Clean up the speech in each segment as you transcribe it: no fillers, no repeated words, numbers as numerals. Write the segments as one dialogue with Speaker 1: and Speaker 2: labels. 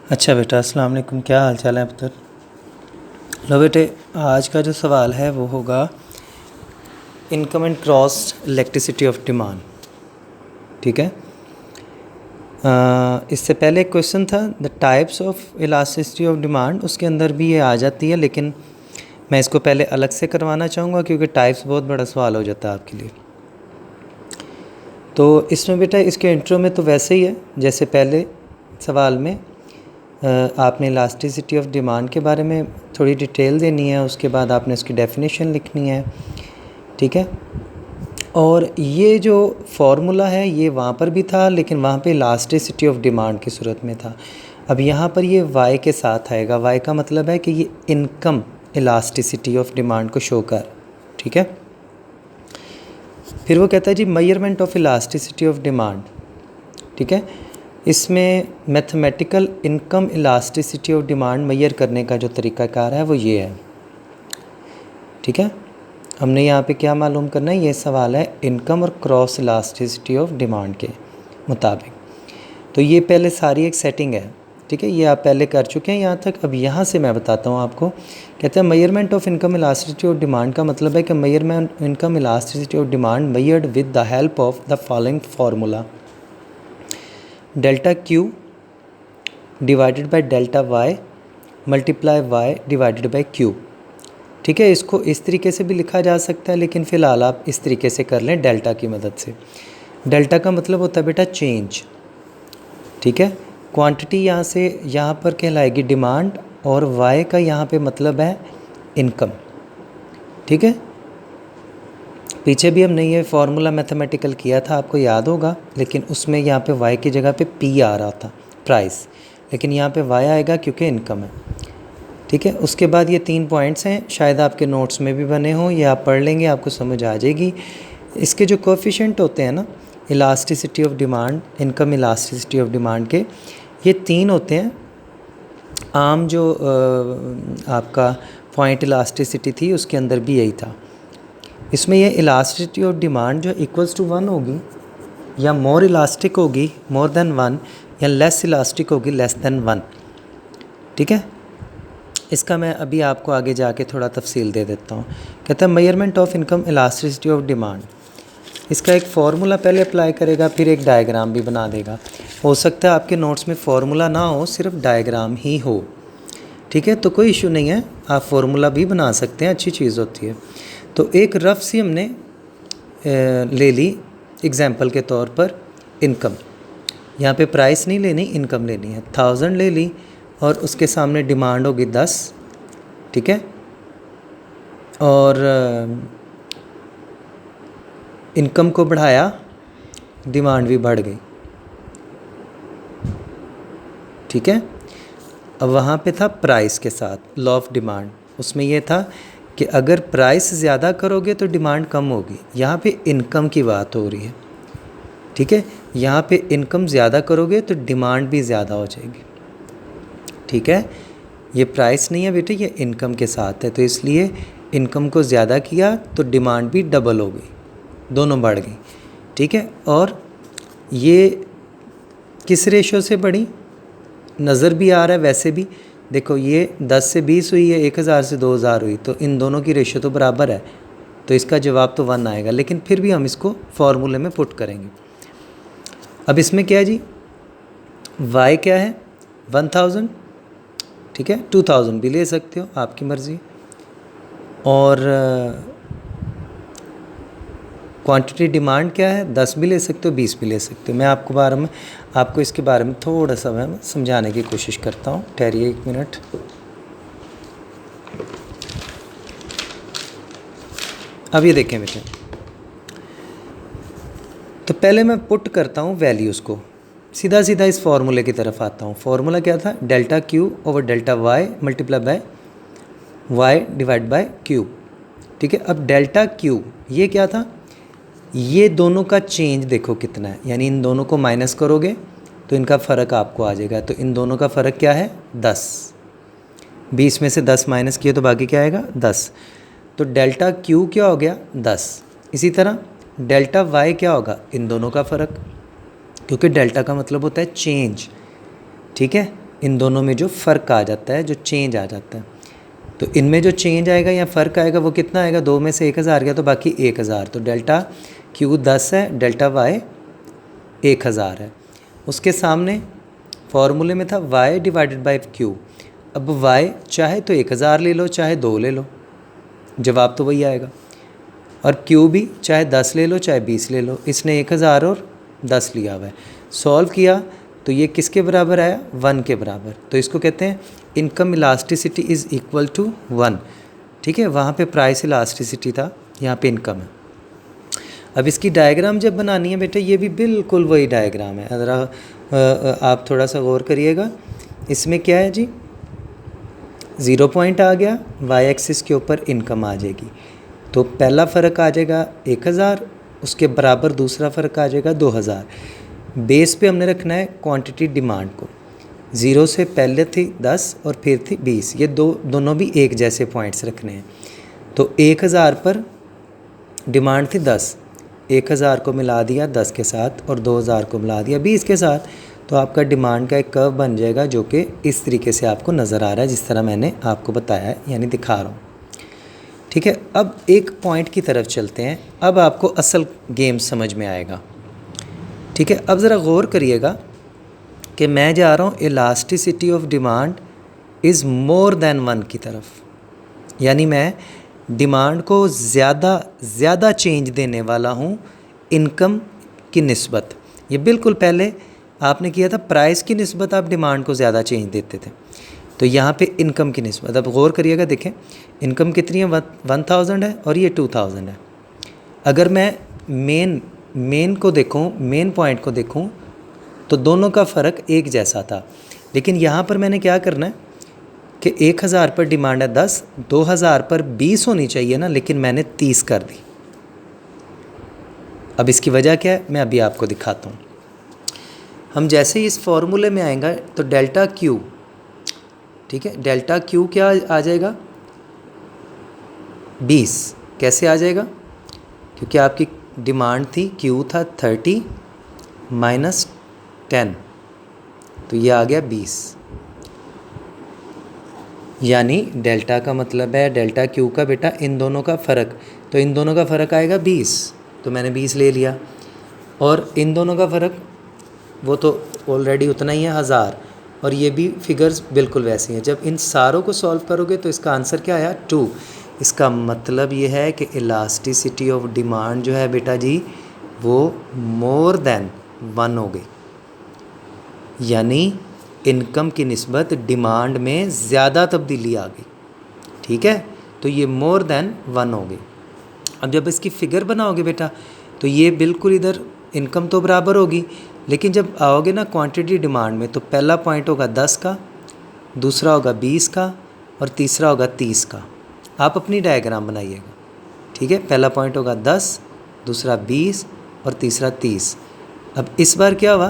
Speaker 1: अच्छा बेटा, अस्सलाम वालेकुम। क्या हाल चाल है पुत्र? लो बेटे, आज का जो सवाल है वो होगा income and cross elasticity of demand. ठीक है। इससे पहले एक क्वेश्चन था the types of elasticity of demand, उसके अंदर भी ये आ जाती है, लेकिन मैं इसको पहले अलग से करवाना चाहूँगा क्योंकि टाइप्स बहुत बड़ा सवाल हो जाता है आपके लिए। तो इसमें बेटा इसके इंट्रो में तो वैसे ही है जैसे पहले सवाल में आपने इलास्टिसिटी ऑफ डिमांड के बारे में थोड़ी डिटेल देनी है, उसके बाद आपने उसकी डेफिनेशन लिखनी है। ठीक है। और ये जो फार्मूला है ये वहाँ पर भी था, लेकिन वहाँ पे इलास्टिसिटी ऑफ डिमांड की सूरत में था। अब यहाँ पर ये वाई के साथ आएगा। वाई का मतलब है कि ये इनकम इलास्टिसिटी ऑफ डिमांड को शो कर। ठीक है। फिर वो कहता है जी measurement of elasticity of demand. ठीक है। इसमें mathematical income elasticity of demand measure करने का जो तरीक़ाकार है वो ये है। ठीक है। हमने यहाँ पे क्या मालूम करना है, ये सवाल है इनकम और क्रॉस इलास्टिसिटी ऑफ डिमांड के मुताबिक। तो ये पहले सारी एक सेटिंग है। ठीक है, ये आप पहले कर चुके हैं यहाँ तक। अब यहाँ से मैं बताता हूँ आपको। कहते हैं measurement of income elasticity of demand का मतलब है कि measurement income elasticity of demand measured with the help of the following formula: delta Q divided by delta Y multiply Y divided by Q. ठीक है, इसको इस तरीके से भी लिखा जा सकता है, लेकिन फ़िलहाल आप इस तरीके से कर लें डेल्टा की मदद से। डेल्टा का मतलब होता है बेटा चेंज। ठीक है, क्वांटिटी यहाँ से यहाँ पर कहलाएगी डिमांड, और वाई का यहाँ पे मतलब है इनकम। ठीक है, पीछे भी हमने ये फार्मूला मैथमेटिकल किया था, आपको याद होगा, लेकिन उसमें यहाँ पे वाई की जगह पे पी आ रहा था, प्राइस, लेकिन यहाँ पे वाई आएगा क्योंकि इनकम है। ठीक है, उसके बाद ये 3 पॉइंट्स हैं, शायद आपके नोट्स में भी बने हों, ये आप पढ़ लेंगे आपको समझ आ जाएगी। इसके जो कोएफिशिएंट होते हैं ना elasticity of demand, income elasticity of demand के, ये 3 होते हैं। आम जो आपका पॉइंट इलास्टिसिटी थी उसके अंदर भी यही था। इसमें ये इलास्टिसिटी ऑफ डिमांड जो इक्वल्स टू 1 होगी, या मोर इलास्टिक होगी मोर देन 1, या लेस इलास्टिक होगी लेस देन 1। ठीक है, इसका मैं अभी आपको आगे जाके थोड़ा तफसील दे देता हूँ। कहता है measurement of income elasticity of demand. इसका एक फार्मूला पहले अप्लाई करेगा, फिर एक डायग्राम भी बना देगा। हो सकता है आपके नोट्स में फार्मूला ना हो, सिर्फ डायग्राम ही हो। ठीक है, तो कोई इशू नहीं है, आप फार्मूला भी बना सकते हैं, अच्छी चीज़ होती है। तो एक रफ सी हमने ले ली एग्जाम्पल के तौर पर इनकम। यहाँ पे प्राइस नहीं लेनी, इनकम लेनी है। 1000 ले ली और उसके सामने डिमांड होगी 10। ठीक है, और इनकम को बढ़ाया, डिमांड भी बढ़ गई। ठीक है, अब वहाँ पे था प्राइस के साथ लॉ ऑफ डिमांड, उसमें ये था कि अगर प्राइस ज़्यादा करोगे तो डिमांड कम होगी। यहाँ पे इनकम की बात हो रही है। ठीक है, यहाँ पे इनकम ज़्यादा करोगे तो डिमांड भी ज़्यादा हो जाएगी। ठीक है, ये प्राइस नहीं है बेटे, ये इनकम के साथ है, तो इसलिए इनकम को ज़्यादा किया तो डिमांड भी डबल हो गई, दोनों बढ़ गई। ठीक है, और ये किस रेशो से बढ़ी नज़र भी आ रहा है, वैसे भी देखो ये 10 से 20 हुई है, 1000 से 2000 हुई, तो इन दोनों की रेशो तो बराबर है, तो इसका जवाब तो 1 आएगा। लेकिन फिर भी हम इसको फार्मूले में पुट करेंगे। अब इसमें क्या है जी, वाई क्या है 1000। ठीक है, 2000 भी ले सकते हो, आपकी मर्ज़ी। और क्वांटिटी डिमांड क्या है 10 भी ले सकते हो, 20 भी ले सकते हो। मैं आपको इसके बारे में थोड़ा सा मैं समझाने की कोशिश करता हूँ। ठहरिए 1 मिनट। अब ये देखें बेटे, तो पहले मैं पुट करता हूँ वैल्यूज़ को, सीधा सीधा इस फार्मूले की तरफ आता हूँ। फार्मूला क्या था, delta Q over delta Y multiply by Y divide by Q. ठीक है, अब डेल्टा क्यू ये क्या था, ये दोनों का चेंज देखो कितना है, यानी इन दोनों को माइनस करोगे तो इनका फ़र्क आपको आ जाएगा। तो इन दोनों का फ़र्क क्या है 10, 20 में से 10 माइनस किए तो बाकी क्या आएगा 10। तो डेल्टा क्यू क्या हो गया 10। इसी तरह डेल्टा वाई क्या होगा, इन दोनों का फ़र्क, क्योंकि डेल्टा का मतलब होता है चेंज। ठीक है, इन दोनों में जो फ़र्क आ जाता है, जो चेंज आ जाता है, तो इनमें जो चेंज आएगा या फ़र्क आएगा वो कितना आएगा, 2 में से 1000 गया तो बाकी 1000, तो डेल्टा क्यू 10 है, डेल्टा वाई 1000 है। उसके सामने फॉर्मूले में था y डिवाइडेड बाई क्यू। अब y चाहे तो 1000 ले लो चाहे 2 ले लो, जवाब तो वही आएगा। और q भी चाहे 10 ले लो चाहे 20 ले लो, इसने 1000 और 10 लिया हुआ है। सॉल्व किया तो ये किसके बराबर आया, 1 के बराबर। तो इसको कहते हैं income elasticity is equal to 1। ठीक है, वहाँ पे प्राइस इलास्टिसिटी था, यहाँ पे इनकम है। अब इसकी डायग्राम जब बनानी है बेटा, ये भी बिल्कुल वही डायग्राम है। ज़रा आप थोड़ा सा गौर करिएगा। इसमें क्या है जी, 0 पॉइंट आ गया, वाई एक्सिस के ऊपर इनकम आ जाएगी। तो पहला फ़र्क आ जाएगा 1000, उसके बराबर दूसरा फ़र्क आ जाएगा 2000। बेस पे हमने रखना है क्वांटिटी डिमांड को। 0 से पहले थी 10 और फिर थी 20, ये दोनों भी एक जैसे पॉइंट्स रखने हैं। तो 1000 पर डिमांड थी 10, 1000 को मिला दिया 10 के साथ और 2000 को मिला दिया 20 के साथ, तो आपका डिमांड का एक कर्व बन जाएगा जो कि इस तरीके से आपको नज़र आ रहा है, जिस तरह मैंने आपको बताया है, यानी दिखा रहा हूँ। ठीक है, अब एक पॉइंट की तरफ चलते हैं, अब आपको असल गेम समझ में आएगा। ठीक है, अब ज़रा गौर करिएगा कि मैं जा रहा हूँ elasticity of demand is more than 1 की तरफ, यानी मैं डिमांड को ज़्यादा चेंज देने वाला हूँ इनकम की निस्बत। ये बिल्कुल पहले आपने किया था, प्राइस की निस्बत आप डिमांड को ज़्यादा चेंज देते थे, तो यहाँ पे इनकम की निस्बत। अब गौर करिएगा, देखें इनकम कितनी है, 1000 है और ये 2000 है। अगर मैं मेन को देखूँ, मेन पॉइंट को देखूँ, तो दोनों का फ़र्क एक जैसा था। लेकिन यहाँ पर मैंने क्या करना है कि 1000 पर डिमांड है 10, 2000 पर 20 होनी चाहिए ना, लेकिन मैंने 30 कर दी। अब इसकी वजह क्या है, मैं अभी आपको दिखाता हूँ। हम जैसे ही इस फॉर्मूले में आएंगे तो डेल्टा क्यू, ठीक है, डेल्टा क्यू क्या आ जाएगा, 20। कैसे आ जाएगा, क्योंकि आपकी डिमांड थी, क्यू था 30 माइनस 10, तो ये आ गया 20। यानी डेल्टा का मतलब है डेल्टा क्यू का बेटा इन दोनों का फ़र्क, तो इन दोनों का फ़र्क आएगा 20, तो मैंने 20 ले लिया। और इन दोनों का फ़र्क वो तो ऑलरेडी उतना ही है 1000, और ये भी फिगर्स बिल्कुल वैसी हैं। जब इन सारों को सॉल्व करोगे तो इसका आंसर क्या आया, 2। इसका मतलब ये है कि इलास्टिसिटी ऑफ डिमांड जो है बेटा जी वो मोर देन 1 हो गई, यानी इनकम की निस्बत डिमांड में ज़्यादा तब्दीली आ गई। ठीक है, तो ये मोर देन 1 हो गई। अब जब इसकी फ़िगर बनाओगे बेटा तो ये बिल्कुल इधर इनकम तो बराबर होगी, लेकिन जब आओगे ना क्वांटिटी डिमांड में, तो पहला पॉइंट होगा 10 का, दूसरा होगा 20 का और तीसरा होगा 30 का। आप अपनी डायग्राम बनाइएगा। ठीक है, पहला पॉइंट होगा 10, दूसरा 20 और तीसरा 30। अब इस बार क्या हुआ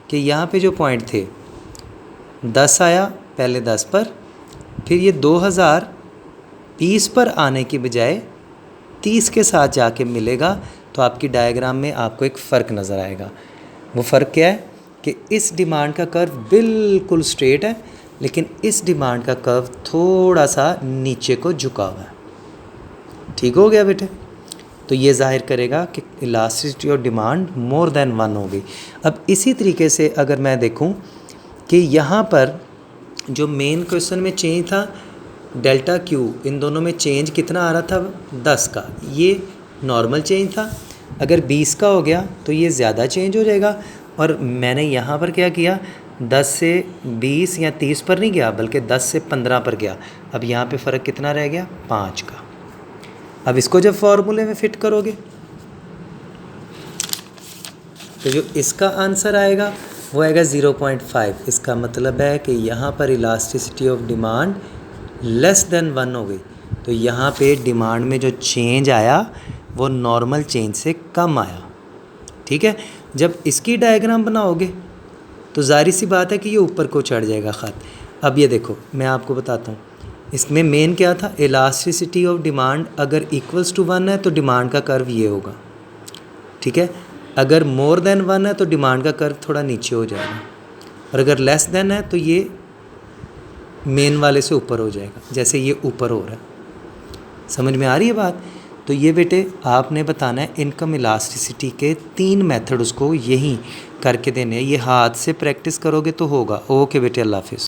Speaker 1: कि यहाँ पे जो पॉइंट थे 10 आया पहले 10 पर, फिर ये 2020 पर आने की बजाय 30 के साथ जाके मिलेगा, तो आपकी डायग्राम में आपको एक फ़र्क नज़र आएगा। वो फ़र्क क्या है कि इस डिमांड का कर्व बिल्कुल स्ट्रेट है, लेकिन इस डिमांड का कर्व थोड़ा सा नीचे को झुका हुआ है। ठीक हो गया बेटे, तो ये जाहिर करेगा कि elasticity of demand more than 1 हो गई। अब इसी तरीके से अगर मैं देखूं कि यहाँ पर जो मेन क्वेश्चन में चेंज था डेल्टा क्यू, इन दोनों में चेंज कितना आ रहा था, 10 का, ये नॉर्मल चेंज था। अगर 20 का हो गया तो ये ज़्यादा चेंज हो जाएगा। और मैंने यहाँ पर क्या किया, 10 से 20 या 30 पर नहीं गया, बल्कि 10 से 15 पर गया। अब यहाँ पे फ़र्क कितना रह गया, 5 का। अब इसको जब फॉर्मूले में फ़िट करोगे तो जो इसका आंसर आएगा वो आएगा 0.5। इसका मतलब है कि यहाँ पर elasticity of demand less than 1 हो गई। तो यहाँ पे डिमांड में जो चेंज आया वो नॉर्मल चेंज से कम आया। ठीक है, जब इसकी डायग्राम बनाओगे तो जाहिर सी बात है कि ये ऊपर को चढ़ जाएगा ख़त। अब ये देखो, मैं आपको बताता हूँ, इसमें मेन क्या था, इलास्टिसिटी ऑफ डिमांड अगर इक्वल्स टू 1 है तो डिमांड का कर्व ये होगा। ठीक है, अगर मोर देन 1 है तो डिमांड का कर्व थोड़ा नीचे हो जाएगा, और अगर लेस देन है तो ये मेन वाले से ऊपर हो जाएगा, जैसे ये ऊपर हो रहा है। समझ में आ रही है बात? तो ये बेटे आपने बताना है इनकम इलास्टिसिटी के 3 मेथड उसको यही करके देने हैं। ये हाथ से प्रैक्टिस करोगे तो होगा। ओके बेटे, अल्लाह हाफिज़।